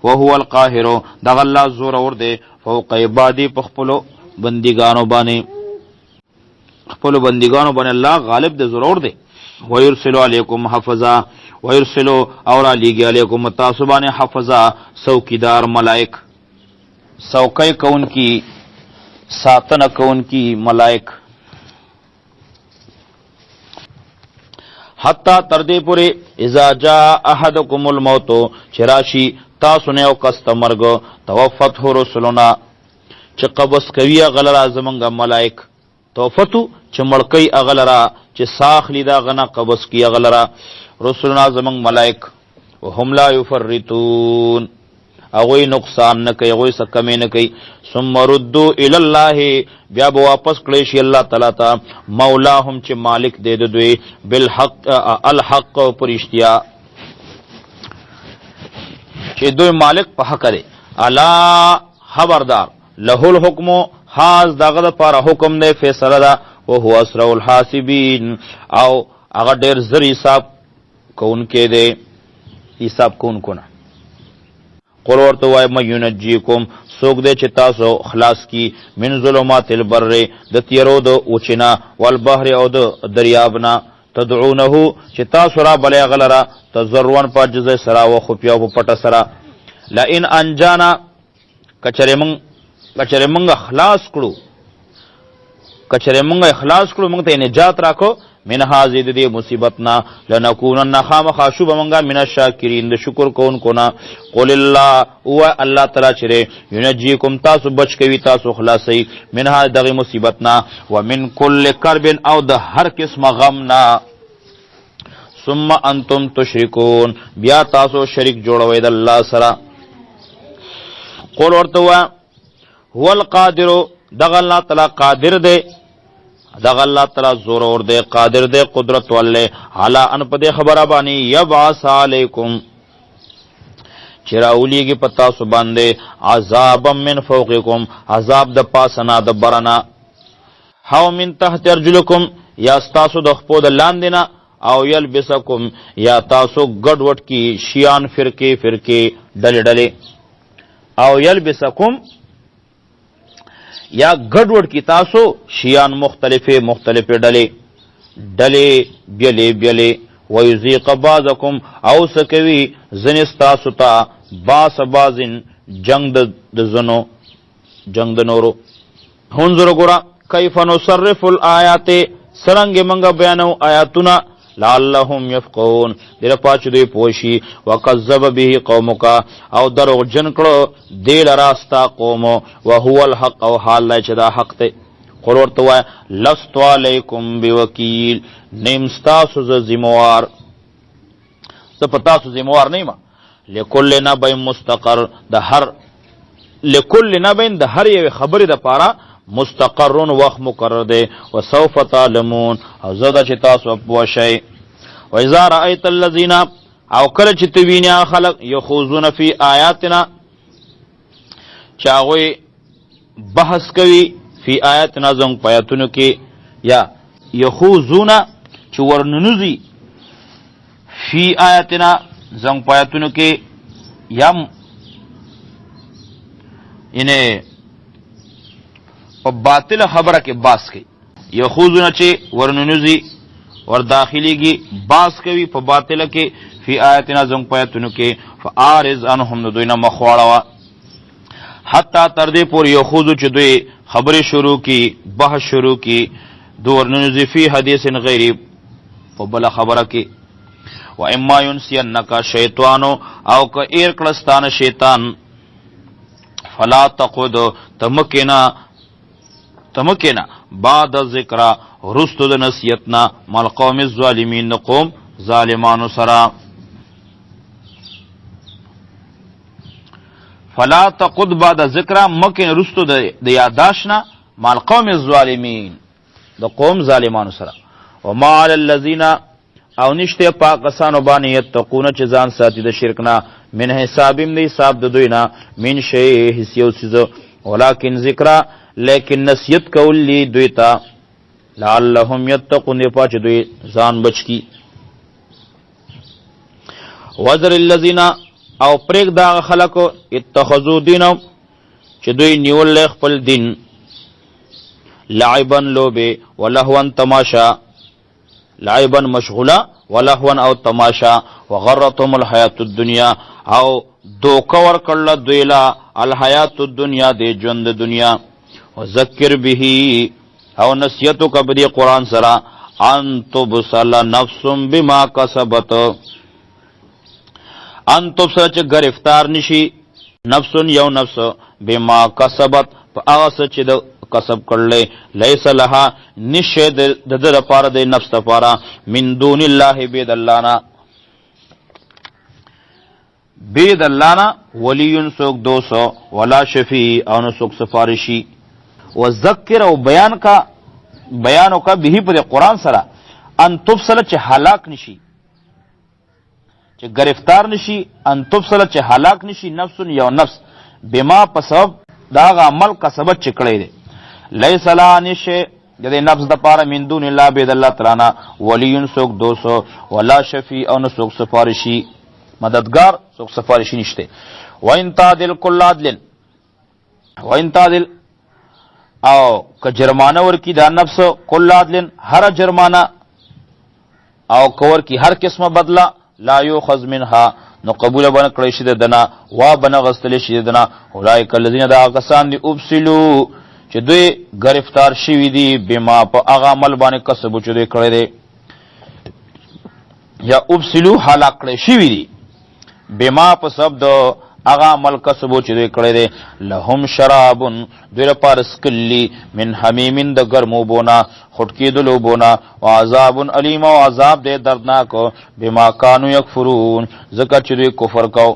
وهو القاهر دغ الله زور اور دے فوق عبادی پخپلو بندگانو بانے اللہ غالب دے زور اور دے ویرسلو علیکم حفظا ویرسلو اور علیگی علیکم تاسبان حفظا سوکیدار ملائک سوکے کون کی ساتن کون کی ملائک حتی تردے پورے اذا جاء احدکم الموت چراشی تاسو نے او کست مرگ توفته رسلنا چه قبض کوي غلرا زمنګ ملائک توفتو چه مړکی اغلرا چه ساخ لیدا غنا قبض کی اغلرا رسلنا زمنګ ملائک وهم لا يفرطون اغوی نقصان نہ کوي اغوی سکمې نه کوي ثم ردوا الى الله بیا به واپس کړي شي الله تعالی ته مولاهم چې مالک دې دوی بالحق الحق پرشتیا چې دوی مالک په حق لري الا خبردار له الحكم حاز دغه لپاره حکم دی فیصله ده او هو اسرع الحاسبین او هغه ډیر زری حساب کوونکې دی حساب کوونکو نه قل ورته وای مې ينجيكم سوک دے چې تاسو خلاص کی من ظلمات البر د تیرو د اوچنا والبحر او د دریابنا تدعونه چې تاسو را بلې غلرا تزروان په جزء سرا او خفیا او پټه سرا لئن انجانا کچره مونږ اخلاص کړو مونږ ته نجات راکو من هذه دې مصیبتنا لنکونن خامخاشوب مونږه من الشاکرین د شکر کوونکو نا قول الله هو الله تعالی چره ينجيكم تاسو بچ کوي تاسو خلاصي من هذه دغه مصیبتنا ومن كل کرب او د هر قسم غمنا ثم انتم تشركون بیا تاسو شریک جوړوي د الله سره قول ورته هو القادر دغه الله تعالی قادر دی دغه الله تعالی زور اور دے قادر دے قدرت والے حالا ان پدے خبر بانی یبعث علیکم چراولی کی پتا سو باندے عذاب من فوقکم عذاب د پاسنا د برنا هاو من تحت ارجلکم یا تاسو د خپو د لاندینا او یلبسکم یا تاسو گډ وټ کی شیان فرقے ډلې او یلبسکم یا گڑوڑ کی تاسو شیان مختلف ڈلے بیلے ویزیق بعضکم او سکوی زنستاسو تا باس بازن جنگ د نورو ہنظر گورا کیف نصرف الآیات سرنگ منگا بیانو آیاتنا لعلهم یفقهون دیر پاچ دوی پوشی وکذب به قومکا او دروغ جن کړو دیل راستا قوم وهو الحق او حال لای چې دا حق ته قرور تو لست علیکم بوکیل نیمستاسو ذمہوار څه پتا سو ذمہوار نه ما لکل نبی مستقر د هر لکل نبی د هر یو خبره د پاره مستقرون وقت مقرر دے وسوف تعلمون او زده چې تاسو په شی و اذا رايت الذين او کله چې توینه خلق یخوزون فی آیاتنا چاوی بحث کوي فی آیاتنا زم پیاتونو کې یا یخوزون چې ورننوزی فی آیاتنا زم پیاتونو کې یم انه په باطل خبره کې باس کوي یخوزونه چې ورننوزی ور داخليږي باس کوي په باطل کې فی آیاتنا زم پیاتونو کې فارز انهم دوینه مخواړه حتی تر دې پورې یخوزو چې دوی خبره شروع کی بحث شروع کی دو ورننوزی فی حدیث غیری په بل خبره کې و اما ينسینک شیطانو او که ایر کلستان شیطان فلا تقود تمکینا بعد ذکر رستو د نصیحتنا مال قوم الظالمین قوم ظالمانو سرا فلا تقد بعد ذکر مکن رستو د یاداشنا مال قوم الظالمین د قوم ظالمانو سرا وما علی الذین او نشته پاکستان باندې یتقون چې ځان ساتي د شرکنا من حسابم دی حساب د دوینا من شی حسیو سیزو ولکن ذکر لیکن نصیحت کولی دویتا لعلهم یتقون پاچ دوی ځان بچ کی وذر الذین او پریک دا خلقو اتخذو دینم چې دوی نیول خپل دین لعبن لوبه ولهوان تماشا، لعبن مشغولا ولهوان او تماشا، وغرتهم الحیات الدنیا او دوکا ورکړل دویلا الحیات الدنیا دی ژوند دنیا. وذکر به او نصیحتو کا بدی قرآن سرا ان تبصل نفس بما کسبت، ان تبصل چه گرفتار نشی نفس یو نفس بما کسبت پا آغا چه دا کسب کرلے لیس لها نشے در پارا دے نفس پارا من دون اللہ بید اللہنا، بید اللہنا ولیون سوک دوسو ولا شفیع اونو سوک سفارشی. وذکر او بیانو کا بھی پر قرآن سرا ان تبصل چه حلاک نشی، چه گرفتار نشی، ان تبصل چه حلاک نشی نفس یو نفس بما پسبب داغ عمل کا سبب چکڑے دے لیس لا نشے جدے نفس دا پارا من دون اللہ بید اللہ تعالیٰ ولیون سوک دوسو ولا شفیع اون سوک سفارشی مددگار سوک سفارشی نشتے. وَإِن تَعْدِلْ كُلَّ عَدْلٍ وَإِن تَعْدِلْ او که جرمانه ورکی دا نفس کل عدل هر جرمانه او کور کی هر قسم بدلا لا یوخذ منها نو قبول بنا کړی شي دنا وا بنا غستل شي دنا اولئک الذین دا کسان دی ابسلو چې دوی گرفتار شوی دی بما په هغه عمل باندې کسب چې دوی کړی دی یا ابسلو هلاک کړی شوی دی بما په سبب دو اغا عمل کسبو چې دوی کړی دی لهم شرابن دوی لپاره سکلی من حمیمن د ګرمو بونا خټکېدلو بونا وعذاب علیم او عذاب دی دردناک بما کانوا یکفرون ځکه چې دوی کفر کو.